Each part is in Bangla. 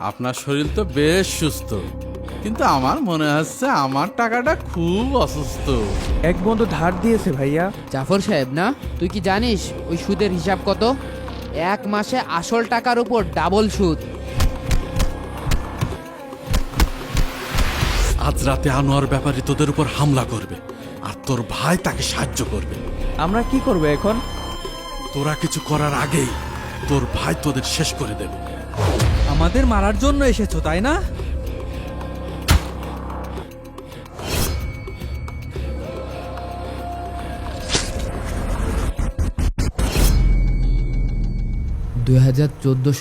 আপনার শরীর তো বেশ সুস্থ, কিন্তু আমার মনে হচ্ছে আমার টাকাটা খুব অসুস্থ। এক বন্ধু ধার দিয়েছে ভাইয়া। জাফর সাহেব না, তুই কি জানিস ওই সুদের হিসাব কত? এক মাসে আসল টাকার উপর ডাবল সুদ। আজ রাতে আনোয়ার ব্যাপারী তোদের উপর হামলা করবে, আর তোর ভাই তাকে সাহায্য করবে। আমরা কি করব এখন? তোরা কিছু করার আগেই তোর ভাই তোদের শেষ করে দেবে। আমাদের মারার জন্য এসেছো তাই না?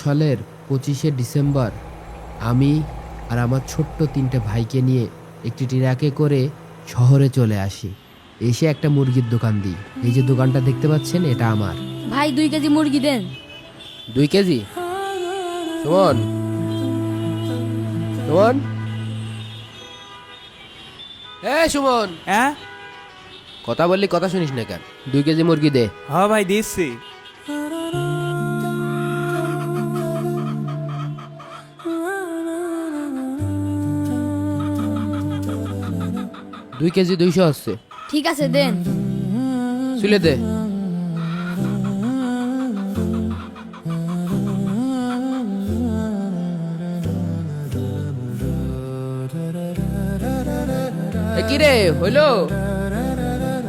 সালের 25শে ডিসেম্বর আমি আর আমার ছোট্ট 3টে ভাইকে নিয়ে একটি ট্রাকে করে শহরে চলে আসি। এসে একটা মুরগির দোকান দিই। এই যে দোকানটা দেখতে পাচ্ছেন, এটা আমার। ভাই 2 কেজি মুরগি দেন। 2 কেজি? সুমন, সুমন, সুমন, হ্যাঁ কথা বললি কথা শুনিস না কেন? 2 কেজি মুরগি দে। হ্যাঁ ভাই দিচ্ছি। 2 কেজি 200 হচ্ছে। ঠিক আছে দেন। চুলে দে। কি রে হইলো?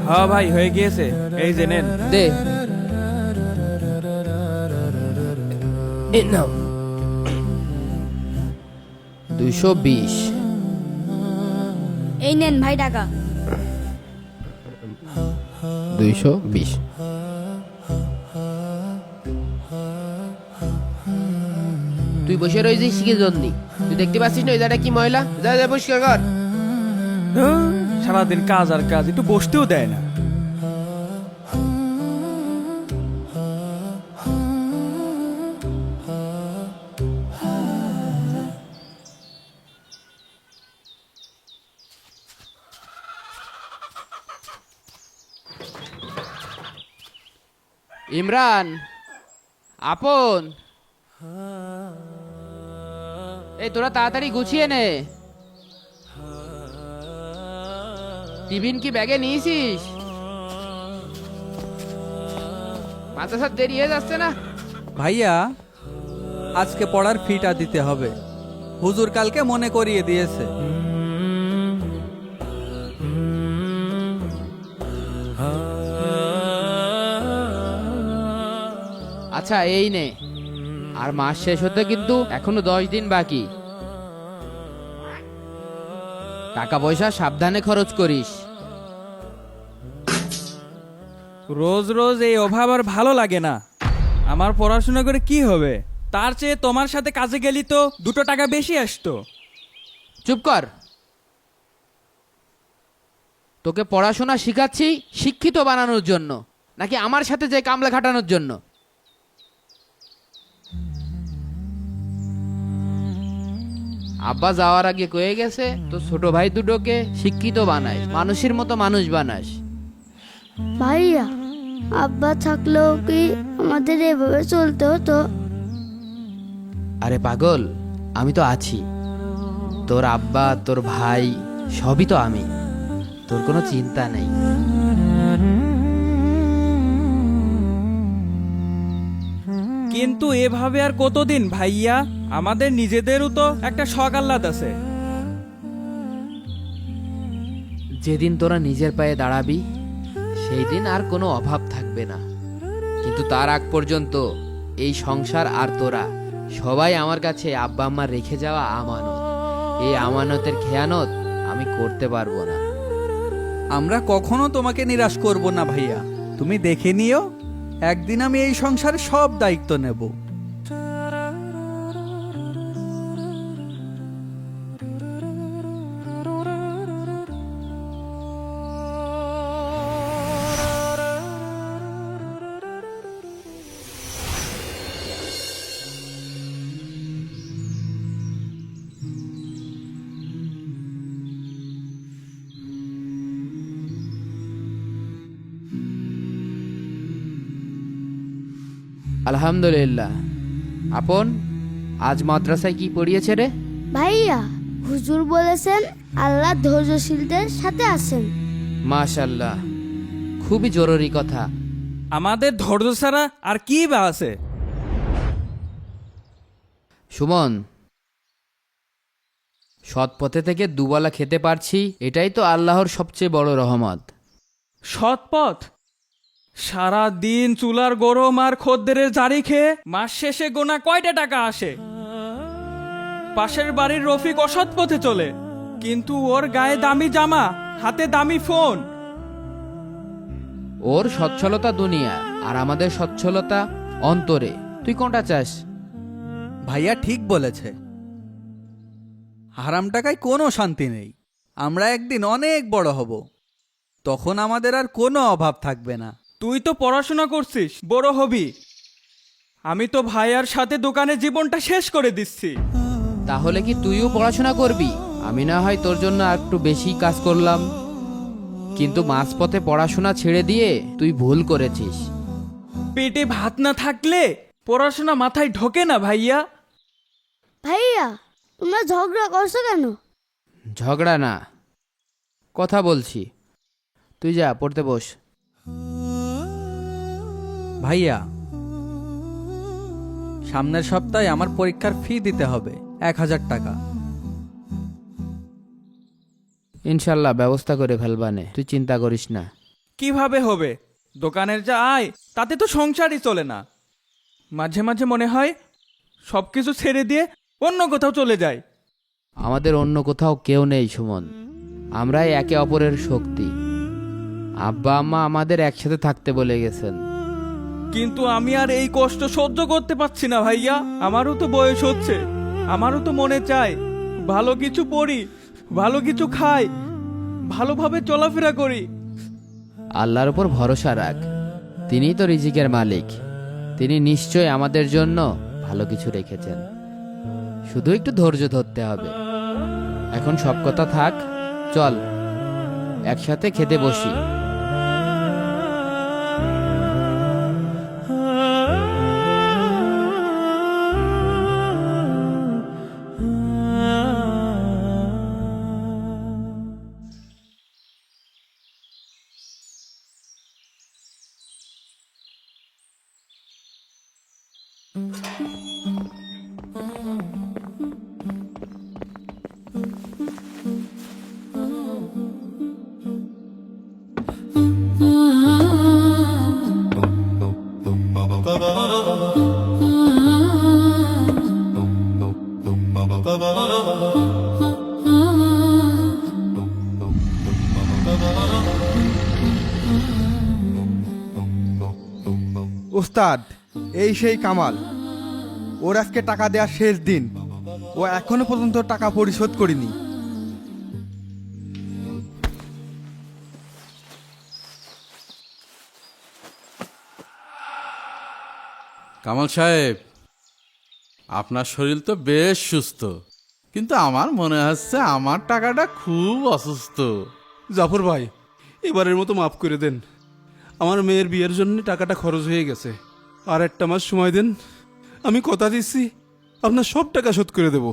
হ্যাঁ ভাই হয়ে গিয়েছে, এই যে নেন। দে। এই নাও 220। এই নেন ভাই টাকা। 220। তুই বসে রয়েছিস কি জন্য? তুই দেখতে পাচ্ছিস না ওই জায়গাটা কি ময়লা? যা যা পরিষ্কার কর। সারাদিন কাজ আর কাজ, একটু বসতেও দেয় না। ইমরান, আপন, এই তোরা তাড়াতাড়ি গুছিয়ে নে। টিফিন কি ব্যাগে নিয়েছিস? মাদ্রাসার দেরি হয়ে যাচ্ছে না? ভাইয়া, আজকে পড়ার ফিটা দিতে হবে। হুজুর কালকে মনে করিয়ে দিয়েছে। আচ্ছা এই নে। আর মাস শেষ হতে কিন্তু এখনো 10 দিন বাকি। টাকা পয়সা সাবধানে খরচ করিস। রোজ রোজ এই অভাব আর ভালো লাগে না। আমার পড়াশোনা করে কি হবে? তার চেয়ে তোমার সাথে কাজে গেলি তো 2 টাকা বেশি আসতো। চুপ কর। তোকে পড়াশোনা শিখাচ্ছি শিক্ষিত বানানোর জন্য, নাকি আমার সাথে যে কামলা খাটানোর জন্য? আব্বা যাওয়ার আগে কয়ে গেছে তো ছোট ভাই দুটোকে শিক্ষিত বানাস, মানুষের মতো মানুষ বানাস। ভাইয়া, আব্বা থাকলেও কি আমাদের এভাবে চলতে হতো? আরে পাগল, আমি তো আছি। তোর আব্বা, তোর ভাই, সবই তো আমি। তোর কোনো চিন্তা নেই। কিন্তু এভাবে আর কতদিন ভাইয়া? আমাদের নিজেদেরও তো একটা শখ আহ্লাদ আছে। যেদিন তোরা নিজের পায়ে দাঁড়াবি সেই দিন আর কোনো অভাব থাকবে না। কিন্তু তার আগ পর্যন্ত এই সংসার আর তোরা সবাই আমার কাছে আব্বা আম্মা রেখে যাওয়া আমানত। এই আমানতের খেয়ানত আমি করতে পারবো না। আমরা কখনো তোমাকে নিরাশ করব না ভাইয়া। তুমি দেখে নিও, একদিন আমি এই সংসারে সব দায়িত্ব নেব। আলহামদুলিল্লাহ। আপন, আজ মাদ্রাসায় কি পড়িয়েছে রে? ভাইয়া, হুজুর বলেছেন আল্লাহ ধৈর্যশীলদের সাথে আছেন। মাশাল্লাহ, খুবই জরুরি কথা। আমাদের ধৈর্য ছাড়া আর কি বা আছে? সুমন, সৎ পথে থেকে দুবেলা খেতে পারছি, এটাই তো আল্লাহর সবচেয়ে বড় রহমত। সৎপথ? সারা দিন চুলার গরম আর খদ্দেরের জারি খেয়ে মাস শেষে গোনা কয়টা টাকা আসে? পাশের বাড়ির রফিক অসৎ পথে চলে, কিন্তু ওর গায়ে দামি জামা, হাতে দামি ফোন। ওর সচ্ছলতা দুনিয়া, আর আমাদের সচ্ছলতা অন্তরে। তুই কোনটা চাস? ভাইয়া ঠিক বলেছে, হারাম টাকায় কোনো শান্তি নেই। আমরা একদিন অনেক বড় হব, তখন আমাদের আর কোনো অভাব থাকবে না। তুই তো পড়াশোনা করছিস, বড় হবি। আমি তো ভাইয়ার সাথে দোকানে জীবনটা শেষ করে দিচ্ছি। তাহলে কি তুইও পড়াশোনা করবি? আমি না হয় তোর জন্য আর একটু বেশি কাজ করলাম, কিন্তু মাঝপথে পড়াশোনা ছেড়ে দিয়ে তুই ভুল করেছিস। পেটে ভাত না থাকলে পড়াশোনা মাথায় ঢোকে না ভাইয়া। ভাইয়া, তোমরা ঝগড়া করছো কেন? ঝগড়া না, কথা বলছি। তুই যা, পড়তে বস। ভাইয়া, সামনের সপ্তাহে আমার পরীক্ষার ফি দিতে হবে 1000 টাকা। ইনশাল্লাহ ব্যবস্থা করে ফেলবানে, তুই চিন্তা করিস না। কিভাবে হবে? দোকানের যা আয় তাতে তো সংসারই চলে না। মাঝে মাঝে মনে হয় সবকিছু ছেড়ে দিয়ে অন্য কোথাও চলে যায়। আমাদের অন্য কোথাও কেউ নেই সুমন, আমরাই একে অপরের শক্তি। আব্বা আম্মা আমাদের একসাথে থাকতে বলে গেছেন। কিন্তু আমি আর এই কষ্ট সহ্য করতে পারছি না ভাইয়া। আমারও তো বয়স হচ্ছে, আমারও তো মনে চায় ভালো কিছু পড়ি, ভালো কিছু খাই, ভালোভাবে চলাফেরা করি। আল্লাহর উপর ভরসা রাখ, তিনিই তো রিজিকের মালিক। তিনি নিশ্চয় আমাদের জন্য ভালো কিছু রেখেছেন, শুধু একটু ধৈর্য ধরতে হবে। এখন সব কথা থাক, চল একসাথে খেতে বসি। ওস্তাদ, এই সেই কামাল। ওর আজকে টাকা দেওয়ার শেষ দিন, ও এখনো পর্যন্ত টাকা পরিশোধ করেনি। কামাল সাহেব, আপনার শরীর তো বেশ সুস্থ, কিন্তু আমার মনে হচ্ছে আমার টাকাটা খুব অসুস্থ। জাফর ভাই, এবারের মতো মাফ করে দেন। আমার মেয়ের বিয়ের জন্য টাকাটা খরচ হয়ে গেছে। আর একটা মাস সময় দেন, আমি কথা দিচ্ছি আপনার সব টাকা শোধ করে দেব।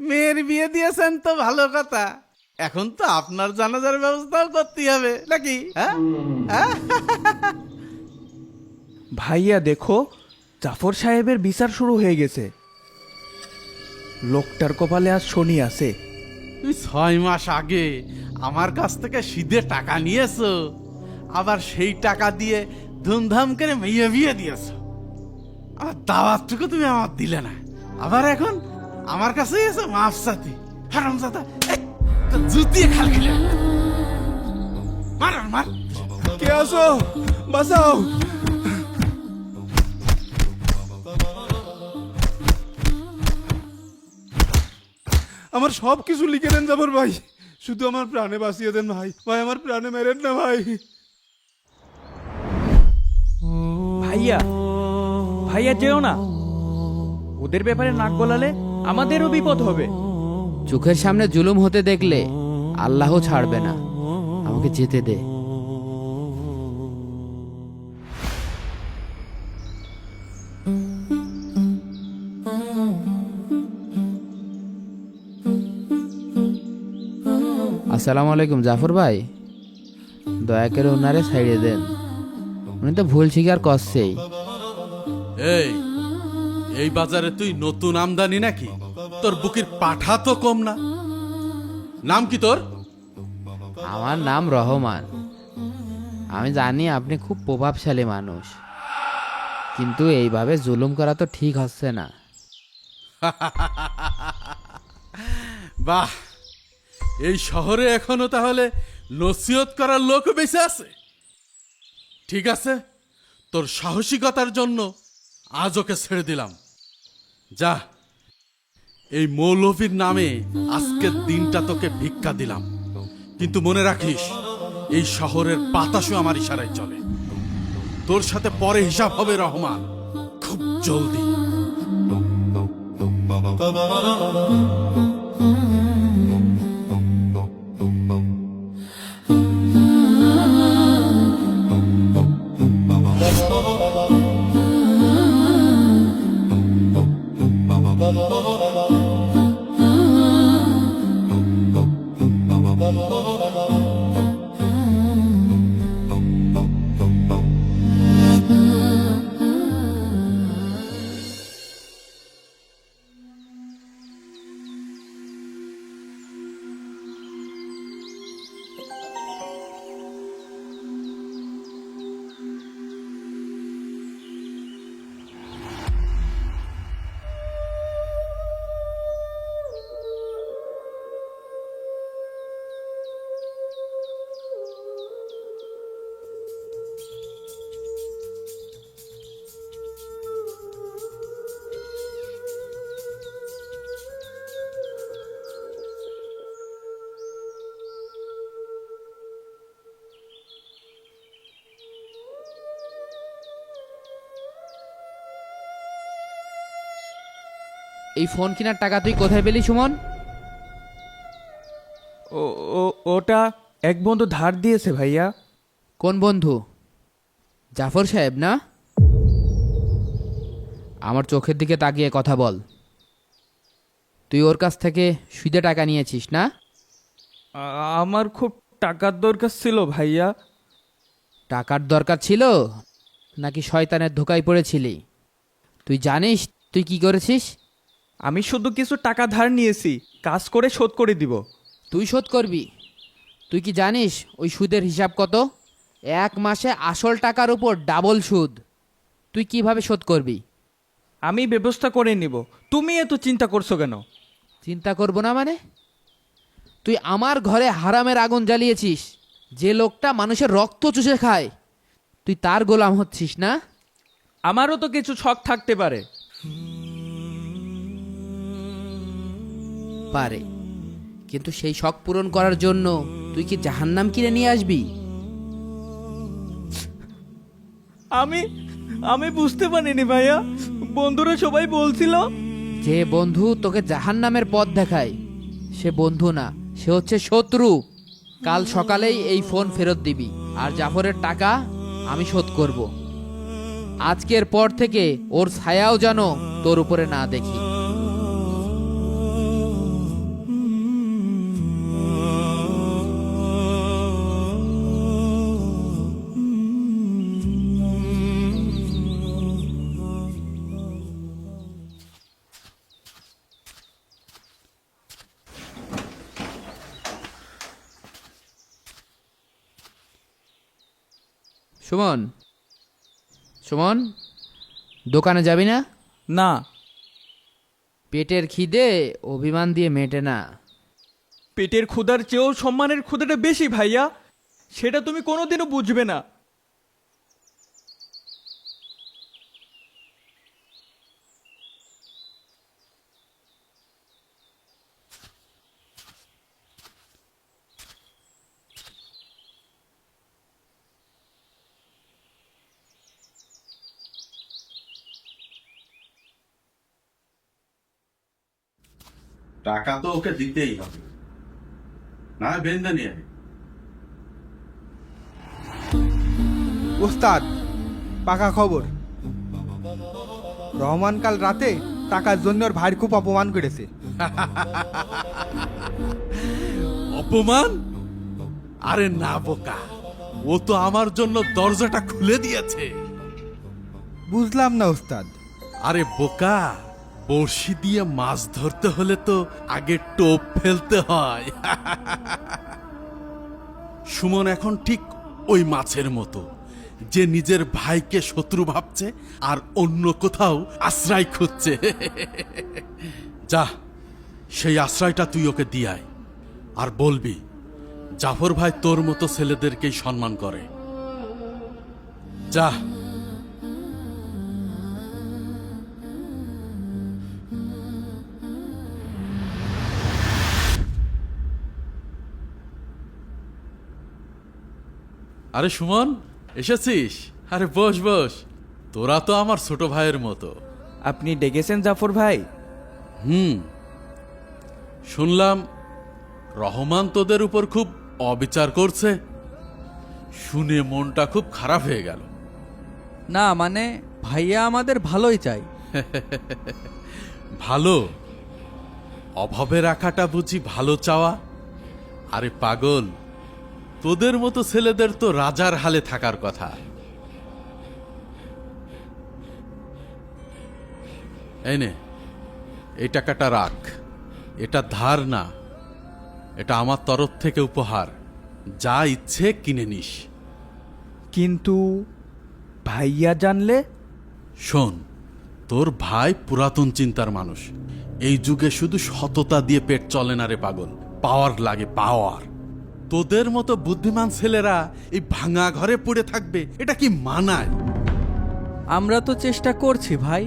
মেয়ের বিয়ে দিয়েছেন তো ভালো কথা, এখন তো আপনার জানাজার ব্যবস্থাও করতে হবে নাকি? হ্যাঁ হ্যাঁ? ভাইয়া দেখো, জাফর সাহেবের বিচার শুরু হয়ে গেছে। লোকটার কপালে আজ শনি আছে। তুমি 6 মাস আগে আমার কাছ থেকে সিধে টাকা নিয়েছো, আবার সেই টাকা দিয়ে ধুমধাম করে মেয়ে বিয়ে দিয়েছো। আর দাওয়াতটুকু তুমি আমার দিলে না, আবার এখন আমার কাছে এসে মাফ চাতি। হারামজাদা, একটা জুতিয়ে খাল খেলে মার মার। কে আসো, বাঁচাও। আমার সব কিছু লিখে দেন জাফর ভাই, শুধু আমার প্রাণে বাঁচিয়ে দেন ভাই। ভাই, আমার প্রাণে মেরেন না ভাই। ভাইয়া ভাইয়া যেও না, ওদের ব্যাপারে নাক গলালে আমাদেরও বিপদ হবে। চোখের সামনে জুলুম হতে দেখলে আল্লাহ ছাড়বে না, আমাকে যেতে দে। আসসালামু আলাইকুম জাফর ভাই, দয়া করে ওনারে ছাড়িয়ে দেন, উনি তো ভুল স্বীকার করছেই। এই বাজারে তুই নতুন আমদানি নাকি? তোর বুকের পাঠা তো কম না। নাম কি তোর? আমার নাম রহমান। আমি জানি আপনি খুব প্রভাবশালী মানুষ, কিন্তু এইভাবে জুলুম করা তো ঠিক হচ্ছে না। বাহ, এই শহরে এখনো তাহলে নসিহত করার লোক বেঁচে আছে। ঠিক আছে, তোর সাহসিকতার জন্য আজ ওকে ছেড়ে দিলাম। যা, এই মৌলভীর নামে আজকের দিনটা তোকে ভিক্ষা দিলাম, কিন্তু মনে রাখিস এই শহরের বাতাসও আমার ইশারায় চলে। তোর সাথে পরে হিসাব হবে রহমান, খুব জলদি। এই ফোন কেনার টাকা তুই কোথায় পেলি সুমন? ওটা এক বন্ধু ধার দিয়েছে ভাইয়া। কোন বন্ধু? জাফর সাহেব না? আমার চোখের দিকে তাকিয়ে কথা বল। তুই ওর কাছ থেকে সুদে টাকা নিয়েছিস না? আমার খুব টাকার দরকার ছিল ভাইয়া। টাকার দরকার ছিল নাকি শয়তানের ধোকায় পড়েছিলি? তুই জানিস তুই কি করেছিস? আমি শুধু কিছু টাকা ধার নিয়েছি, কাজ করে শোধ করে দিব। তুই শোধ করবি? তুই কি জানিস ওই সুদের হিসাব কত? এক মাসে আসল টাকার উপর ডাবল সুদ। তুই কিভাবে শোধ করবি? আমি ব্যবস্থা করে নিব, তুমি এত চিন্তা করছো কেন? চিন্তা করব না মানে? তুই আমার ঘরে হারামের আগুন জ্বালিয়েছিস। যে লোকটা মানুষের রক্ত চুষে খায়, তুই তার গোলাম হচ্ছিস না? আমারও তো কিছু শখ থাকতে পারে। পারে, কিন্তু সেই শখ পূরণ করার জন্য তুই কি জাহান্নাম কিনে নিয়ে আসবি? আমি বুঝতে পারিনি ভাইয়া, বন্ধুরা সবাই বলছিল। যে বন্ধু তোকে জাহান্নামের পথ দেখায় সে বন্ধু না, সে হচ্ছে শত্রু। কাল সকালেই এই ফোন ফেরত দিবি, আর জাফরের টাকা আমি শোধ করব। আজকের পর থেকে ওর ছায়াও যেন তোর উপরে না দেখি। সুমন, সুমন, দোকানে যাবি না? না, পেটের খিদে অভিমান দিয়ে মেটে না। পেটের ক্ষুধার চেয়েও সম্মানের ক্ষুধাটা বেশি ভাইয়া, সেটা তুমি কোনোদিনও বুঝবে না। টাকা তো ওকে দিতেই হবে, না বেন্দা নিয়ে আয়। ওস্তাদ, পাকা খবর, রহমান কাল রাতে টাকার জন্য ওর ভাইয়ের খুব অপমান করেছে। অপমান? আরে না বোকা, ও তো আমার জন্য দরজাটা খুলে দিয়েছে। বুঝলাম না ওস্তাদ। আরে বোকা, বড়শি দিয়ে মাছ ধরতে হলে তো আগে টোপ ফেলতে হয়। সুমন এখন ঠিক ওই মাছের মতো, যে নিজের ভাইকে শত্রু ভাবছে আর অন্য কোথাও আশ্রয় খুঁজছে। যা, সেই আশ্রয়টা তুই ওকে দিয়ায়, আর বলবি জাফর ভাই তোর মতো ছেলেদেরকেই সম্মান করে। যা। আরে সুমন, এসেছিস? আরে বস বস, তোরা তো আমার ছোট ভাইয়ের মতো। আপনি ডেকেছেন জাফর ভাই? শুনলাম রহমান তোদের উপর খুব অবিচার করছে, শুনে মনটা খুব খারাপ হয়ে গেল। না মানে ভাইয়া আমাদের ভালোই চাই। ভালো? অভাবে রাখাটা বুঝি ভালো চাওয়া? আরে পাগল, তোদের মতো ছেলেদের তো রাজার হালে থাকার কথা। এই নে, এই টাকাটা রাখ। এটা ধার না, এটা আমার তরফ থেকে উপহার। যা ইচ্ছে কিনে নিস। কিন্তু ভাইয়া জানলে? শোন, তোর ভাই পুরাতন চিন্তার মানুষ। এই যুগে শুধু সততা দিয়ে পেট চলে না রে পাগল, পাওয়ার লাগে, পাওয়ার। তোদের মতো বুদ্ধিমান ছেলেরা এই ভাঙা ঘরে পড়ে থাকবে, এটা কি মানায়? আমরা তো চেষ্টা করছি ভাই।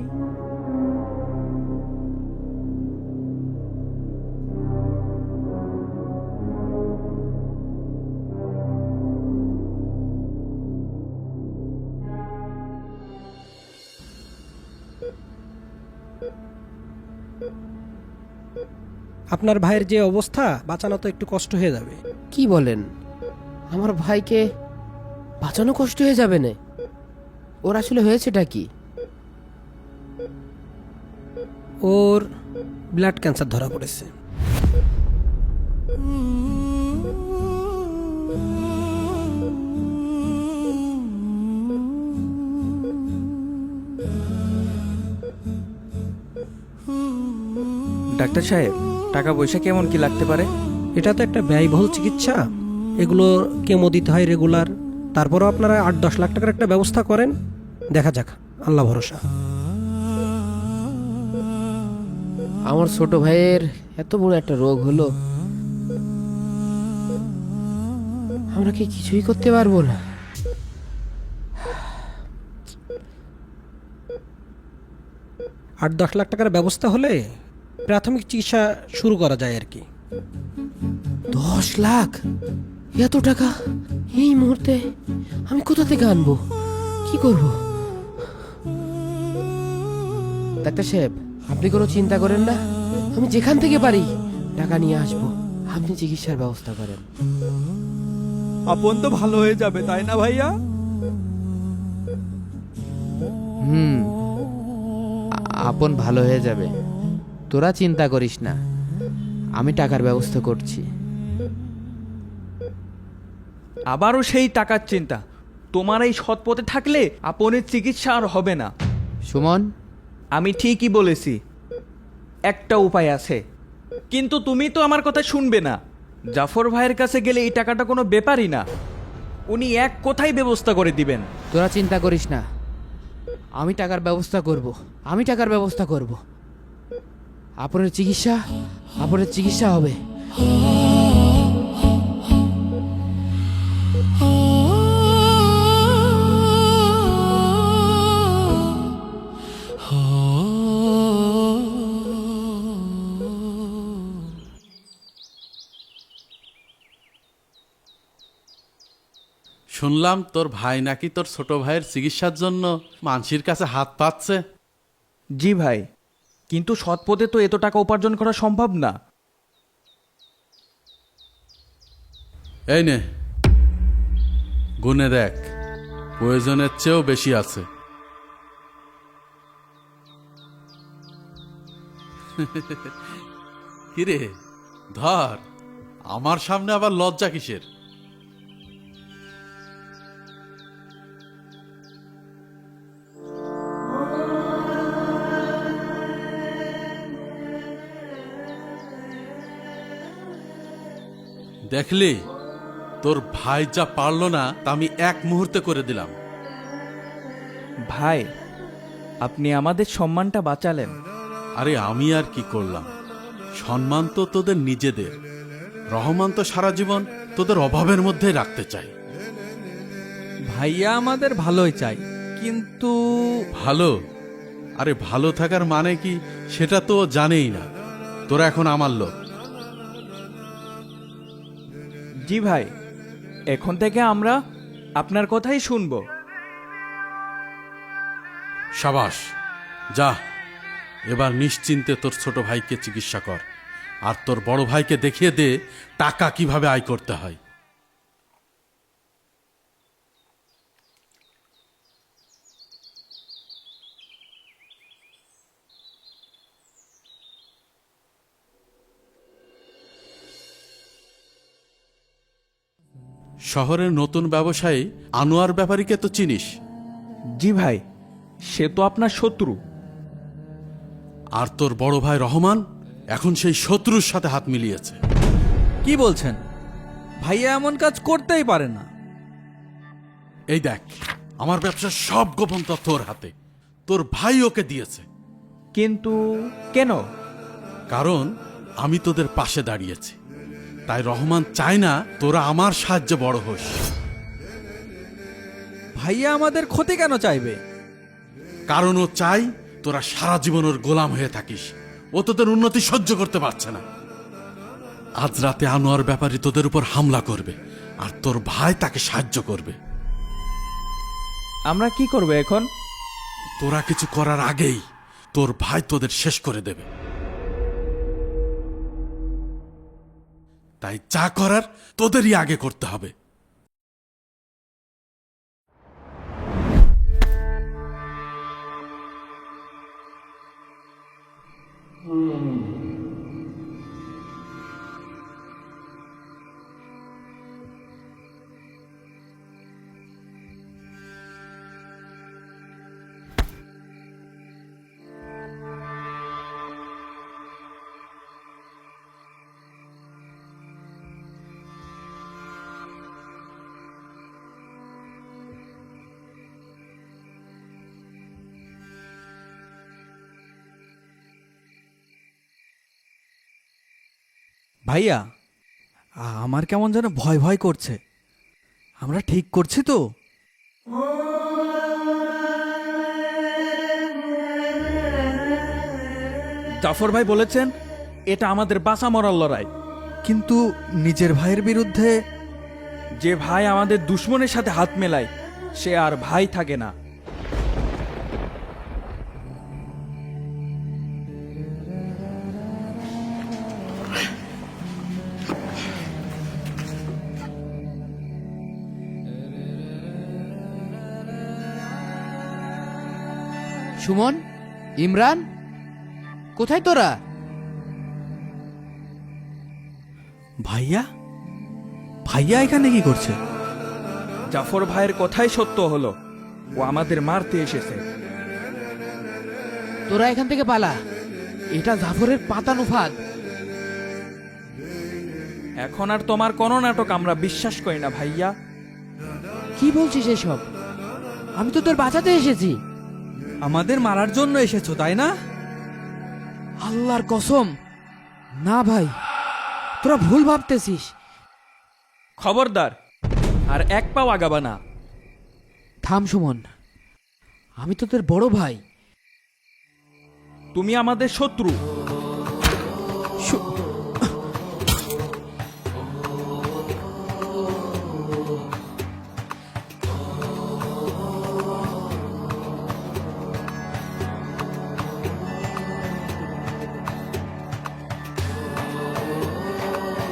আপনার ভাইয়ের যে অবস্থা, বাঁচানো তো একটু কষ্ট হয়ে যাবে। কি বলেন? আমার ভাইকে বাঁচানো কষ্ট হয়ে যাবে না? ওর আসলে হয়েছেটা কি? ওর ব্লাড ক্যান্সার ধরা পড়েছে। ডাক্তার সাহেব, টাকা পয়সা কেমন কি লাগতে পারে? এটা তো একটা ব্যয়বহুল চিকিৎসা, এগুলো কেমো দিতে হয় রেগুলার। তারপরও আপনারা 8-10 লাখ টাকার একটা ব্যবস্থা করেন, দেখা যাক, আল্লাহ ভরসা। আমার ছোট ভাইয়ের এত বড় একটা রোগ হলো, আমরা কি কিছুই করতে পারবো না? 8-10 লাখ টাকার ব্যবস্থা হলে প্রাথমিক চিকিৎসা শুরু করা যায় আর কি। 10 লাখ? এত টাকা এই মুহূর্তে আমি কোথা থেকে আনবো? কি করব? ডাক্তার সাহেব, আপনি কোনো চিন্তা করেন না, আমি যেখান থেকে পারি টাকা নিয়ে আসবো। আপনি চিকিৎসার ব্যবস্থা করেন। আপন তো ভালো হয়ে যাবে, তাই না ভাইয়া? আপন ভালো হয়ে যাবে, তোরা চিন্তা করিস না, আমি টাকার ব্যবস্থা করছি। আবারও সেই টাকার চিন্তা। তোমার এই সৎ পথে থাকলে আপনের চিকিৎসা আর হবে না। সুমন, আমি ঠিকই বলেছি, একটা উপায় আছে, কিন্তু তুমি তো আমার কথা শুনবে না। জাফর ভাইয়ের কাছে গেলে এই টাকাটা কোনো ব্যাপারই না, উনি এক কথাই ব্যবস্থা করে দিবেন। তোরা চিন্তা করিস না, আমি টাকার ব্যবস্থা করব, আমি টাকার ব্যবস্থা করব। আপনার চিকিৎসা হবে। শুনলাম তোর ভাই নাকি তোর ছোট ভাইয়ের চিকিৎসার জন্য মানসির কাছে হাত পাতছে। জি ভাই, কিন্তু সৎ পথে তো এত টাকা উপার্জন করা সম্ভব না। এই নে, গুনে দেখ, প্রয়োজনের চেয়েও বেশি আছে। কিরে ধর, আমার সামনে আবার লজ্জা কিসের? দেখলি, তোর ভাই যা পারলো না তা আমি এক মুহূর্তে করে দিলাম। ভাই, আপনি আমাদের সম্মানটা বাঁচালেন। আরে আমি আর কি করলাম? সম্মান তো তোদের নিজেদের। রহমান তো সারা জীবন তোদের অভাবের মধ্যে রাখতে চাই। ভাইয়া আমাদের ভালোই চাই, কিন্তু ভালো? আরে ভালো থাকার মানে কি সেটা তো ও জানেই না। তোরা এখন আমার লোক। জি ভাই, এখন থেকে আমরা আপনার কথাই শুনবো। সাবাস, যা এবার নিশ্চিন্তে তোর ছোট ভাইকে চিকিৎসা কর, আর তোর বড় ভাইকে দেখিয়ে দে টাকা কিভাবে আয় করতে হয়। শহরের নতুন ব্যবসায়ী আনোয়ার ব্যাপারীকে তো চিনিস? জি ভাই, সে তো আপনার শত্রু। আর তোর বড় ভাই রহমান এখন সেই শত্রুর সাথে হাত মিলিয়েছে। কি বলছেন? ভাইয়া এমন কাজ করতেই পারে না। এই দেখ, আমার ব্যবসার সব গোপন তথ্য ওর হাতে। তোর ভাই ওকে দিয়েছে। কিন্তু কেন? কারণ আমি তোদের পাশে দাঁড়িয়েছি, তাই রহমান চায় না তোরা আমার সাহায্যে বড় হোস। ভাইয়া আমাদের ক্ষতি কেন চাইবে? কারণ ও চাই তোরা সারা জীবন ওর গোলাম হয়ে থাকিস। ও তোদের উন্নতি সহ্য করতে পারছে না। আজ রাতে আনোয়ার ব্যাপারী তোদের উপর হামলা করবে, আর তোর ভাই তাকে সাহায্য করবে। আমরা কি করব এখন? তোরা কিছু করার আগেই তোর ভাই তোদের শেষ করে দেবে। তাই যা করার তোদেরই আগে করতে হবে। ভাইয়া, আমার কেমন যেন ভয় ভয় করছে। আমরা ঠিক করছি তো? জাফর ভাই বলেছেন এটা আমাদের বাঁচা মরার লড়াই। কিন্তু নিজের ভাইয়ের বিরুদ্ধে? যে ভাই আমাদের দুশ্মনের সাথে হাত মেলায় সে আর ভাই থাকে না। সুমন, ইমরান, কোথায় তোরা? ভাইয়া? ভাইয়া এখানে কি করছে? জাফর ভাইয়ের কথাই সত্য হলো, ও আমাদের মারতে এসেছে। তোরা এখান থেকে পালা, এটা জাফরের পাতানো ফাঁদ। এখন আর তোমার কোনো নাটক আমরা বিশ্বাস করি না ভাইয়া। কি বলছিস এসব? আমি তো তোর বাঁচাতে এসেছি। আমাদের মারার জন্য এসেছো, তাই না? আল্লাহর কসম, না ভাই, তোরা ভুল ভাবতেছিস। খবরদার, আর এক পাও আগাবা না। থাম সুমন, আমি তো তোর বড় ভাই। তুমি আমাদের শত্রু।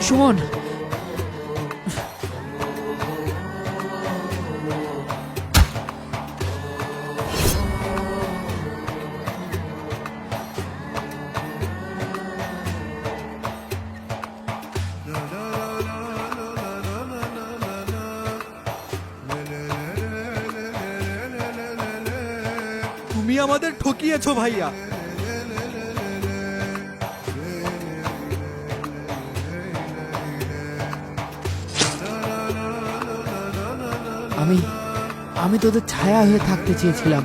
সুমন, তুমি আমাদের ঠকিয়েছো ভাইয়া। আমি আমি তোদের ছায়া হয়ে থাকতে চেয়েছিলাম।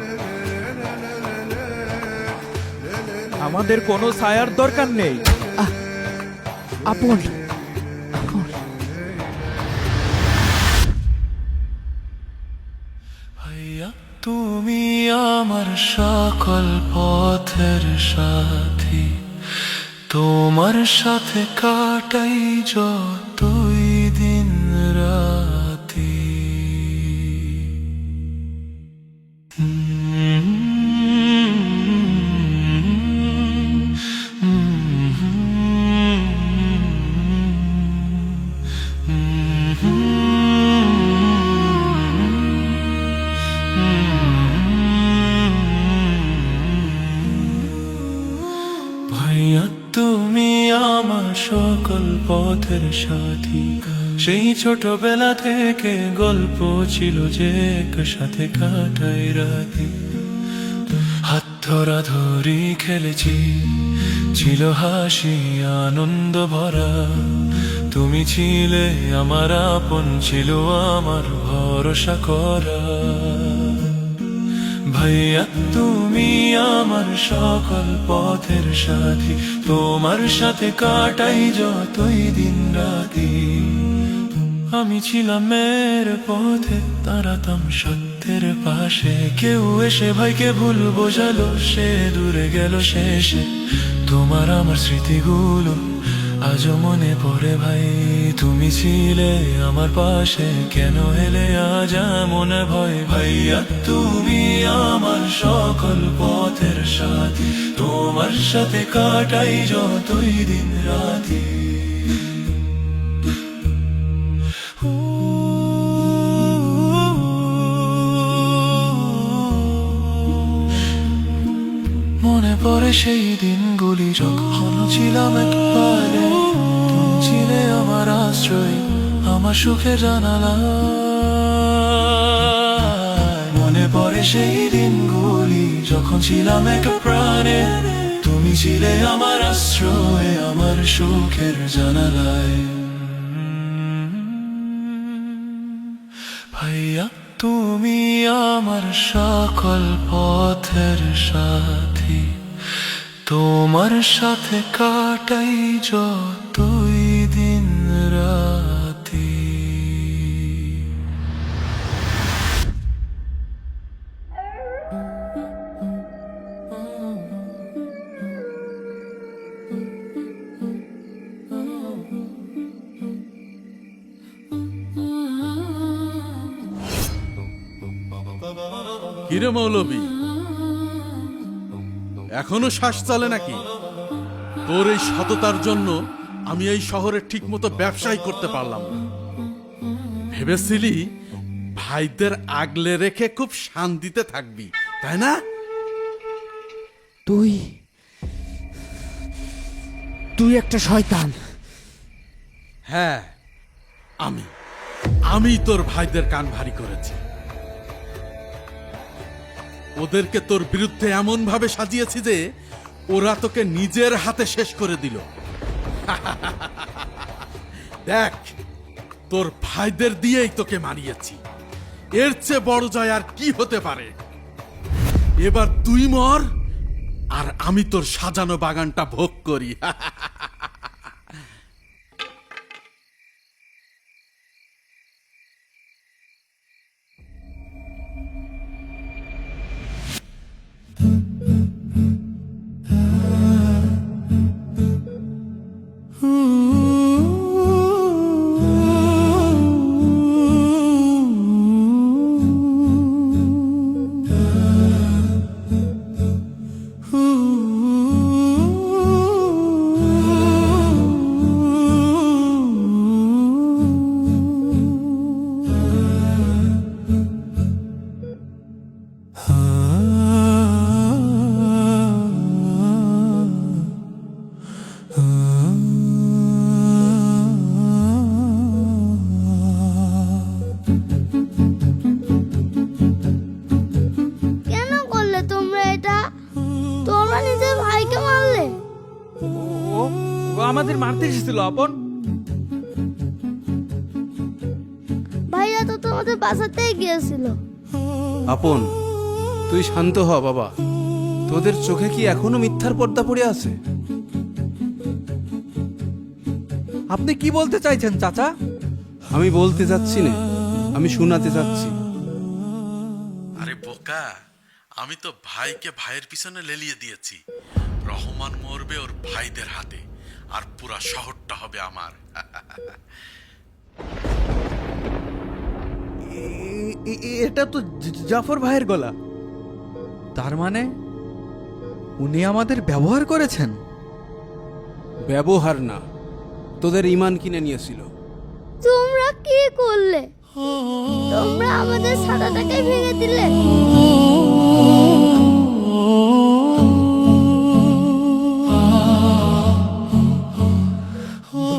আমাদের কোনো ছায়ার দরকার নেই। আপন ভাইয়া তুমি আমার সকল পথের সাথী, তোমার সাথে কাটাই যতই দিন রাতি। ভাইয়া তুমি আমার সকল পথের সাথী, সেই ছোটবেলা থেকে গল্প ছিল যে একসাথে কাটাই রাতি। হাত ধরা ধরি খেলেছি, ছিল হাসি আনন্দ ভরা। তুমি ছিলে আমার আপন, ছিল আমার ভরসা করা। ভাইয়া তুমি আমার সকল পথের সাথী, তোমার সাথে কাটাই যতই দিন রাতি। আমি ছিলাম মেয়ের পথে, দাঁড়াতাম সত্যের পাশে। কেউ এসে ভাইকে ভুল বোঝালো, সে দূরে গেল শেষে। তোমার আমার স্মৃতিগুলো আজও মনে পড়ে ভাই। তুমি ছিলে আমার পাশে, কেন এলে আজ মনে ভয়। ভাইয়া তুমি আমার সকল পথের সাথী, তোমার সাথে কাটাই যতই দিন রাতি। মনে পড়ে সেই দিনগুলি যখন ছিলাম একবারে। তুমি ছিলে আমার আশ্রয়, আমার সুখে জানালা। মনে পড়ে সেই দিনগুলি যখন ছিলাম এক প্রাণে। তুমি ছিলে আমার আশ্রয়, আমার সুখের জানালায়। ভাইয়া তুমি আমার সকল পথের সাথী, তোমার সাথে কাটাই যতই দিন রাতি। কিরে মৌলবী, এখনো শ্বাস চলে নাকি? তোর এই সততার জন্য আমি এই শহরে ঠিক মতো ব্যবসাই করতে পারলাম না। ভেবেছিলি ভাইদের আগলে রেখে খুব শান্তিতে থাকবি, তাই না? তুই তুই একটা শয়তান। হ্যাঁ, আমি তোর ভাইদের কান ভারী করেছি। ওদেরকে তোর বিরুদ্ধে এমন ভাবে সাজিয়েছি যে ওরা তোকে নিজের হাতে শেষ করে দিল। দেখ, তোর ভাইদের দিয়েই তোকে মারিয়েছি। এর চেয়ে বড় জয় আর কি হতে পারে? এবার তুই মর, আর আমি তোর সাজানো বাগানটা ভোগ করি। আমাদের মারতে এসেছিল আপন। ভাইয়া তো তোমাদের বাঁচাতেই গিয়েছিল। আপন, তুই শান্ত হ বাবা। তোদের চোখে কি এখনো মিথ্যার পর্দা পড়ে আছে? আপনি কি বলতে চাইছেন চাচা? আমি বলতে যাচ্ছি না, আমি শোনাতে যাচ্ছি। আরে বোকা, আমি তো ভাইকে ভাইয়ের পিছনে লেলিয়ে দিয়েছি। রহমান মরবে ওর ভাইদের হাতে, আর পুরা শহরটা হবে আমার। এটা তো জাফর ভাইয়ের গলা। তার মানে উনি আমাদের ব্যবহার করেছেন? ব্যবহার না, তোদের ইমান কিনে নিয়েছিল। তোমরা কি করলে? তোমরা আমাদের সাদাটাকে ভেঙে দিলে।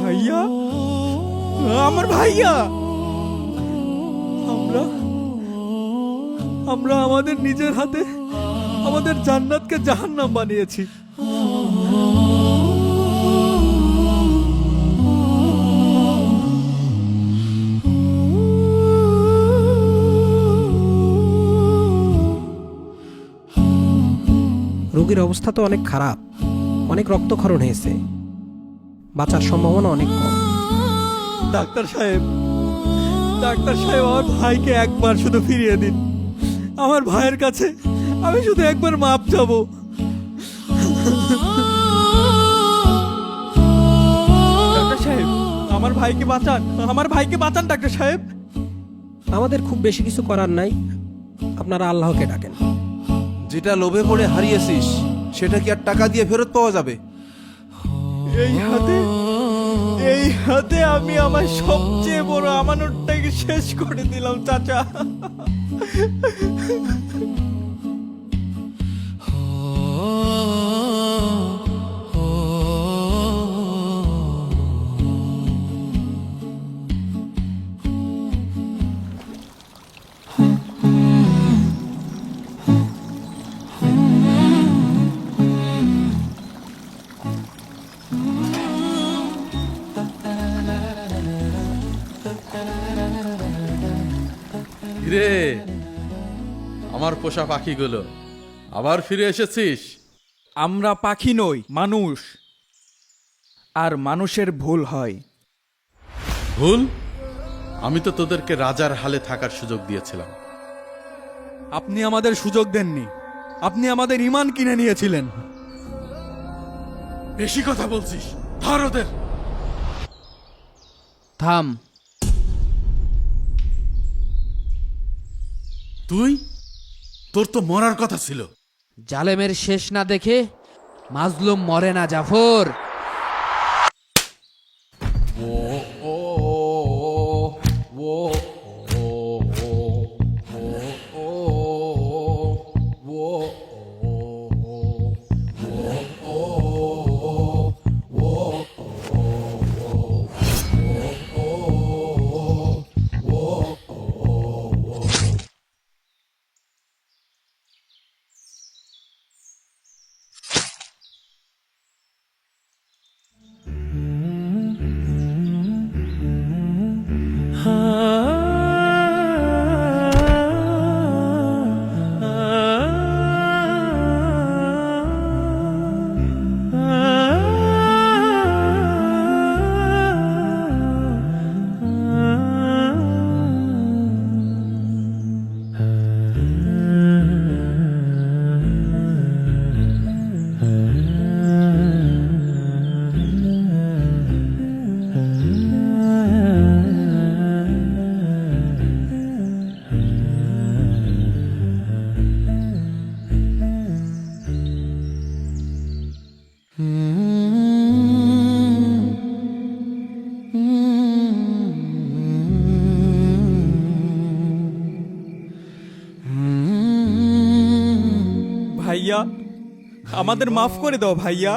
ভাইয়া, আমার ভাইয়া, আমরা আমাদের নিজের হাতে আমাদের জান্নাতকে জাহান্নাম বানিয়েছি। রোগীর অবস্থা তো অনেক খারাপ, অনেক রক্তক্ষরণ হয়েছে, বাঁচার সম্ভাবনা অনেক কম। ডাক্তার সাহেব, আমার ভাইকে একবার শুধু ফিরিয়ে দিন। আমার ভাইয়ের কাছে আমি শুধু একবার মাপ চাবো। ডাক্তার সাহেব, আমার ভাইকে বাঁচান ডাক্তার সাহেব। আমাদের খুব বেশি কিছু করার নাই, আপনারা আল্লাহকে ডাকেন। যেটা লোভে পড়ে হারিয়েছিস সেটা কি আর টাকা দিয়ে ফেরত পাওয়া যাবে? এই হাতে আমি আমার সবচেয়ে বড় আমানতটাকে শেষ করে দিলাম চাচা। রে, আমার পোষা পাখিগুলো আবার ফিরে এসেছিস? আমরা পাখি নই, মানুষ। আর মানুষের ভুল হয়। ভুল? আমি তো তোদেরকে রাজার হালে থাকার সুযোগ দিয়েছিলাম। আপনি আমাদের সুযোগ দেননি, আপনি আমাদের ইমান কিনে নিয়েছিলেন। বেশি কথা বলছিস, ধর ওদের। থাম। তোর তো মরার কথা ছিল। জালেমের শেষ না দেখে মাজলুম মরে না জাফর। ভাইয়া, আমাদের মাফ করে দাও ভাইয়া।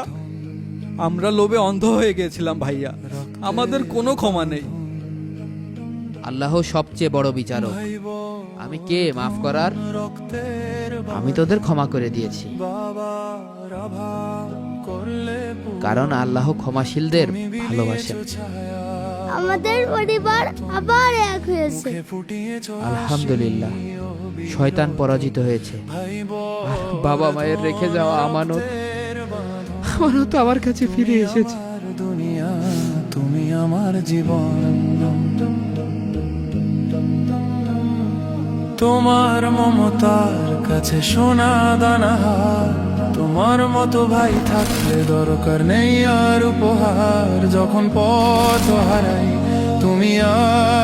আমরা লোভে অন্ধ হয়ে গেছিলাম ভাইয়া, আমাদের কোনো ক্ষমা নেই। আল্লাহ সবচেয়ে বড় বিচারক। আমি কে মাফ করার? আমি তোদের ক্ষমা করে দিয়েছি। কারণ আল্লাহ ক্ষমাশীলদের ভালোবাসেন। আমাদের পরিবার আবার এক হয়েছে। আলহামদুলিল্লাহ, শয়তান পরাজিত হয়েছে। আর বাবা মায়ের রেখে যাওয়া আমানত আমার কাছে ফিরে এসেছে। দুনিয়া তুমি আমার জীবন, তোমার মমতার কাছে সোনা দানা হার, তোমার মতো ভাই থাকলে দরকার নেই আর উপহার। যখন পথ হারাই তুমি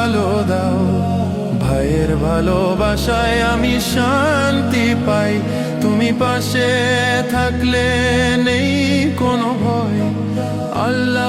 আলো দাও, ভাইয়ের ভালোবাসায় আমি শান্তি পাই। তুমি পাশে থাকলে নেই কোনো ভয়, আল্লাহ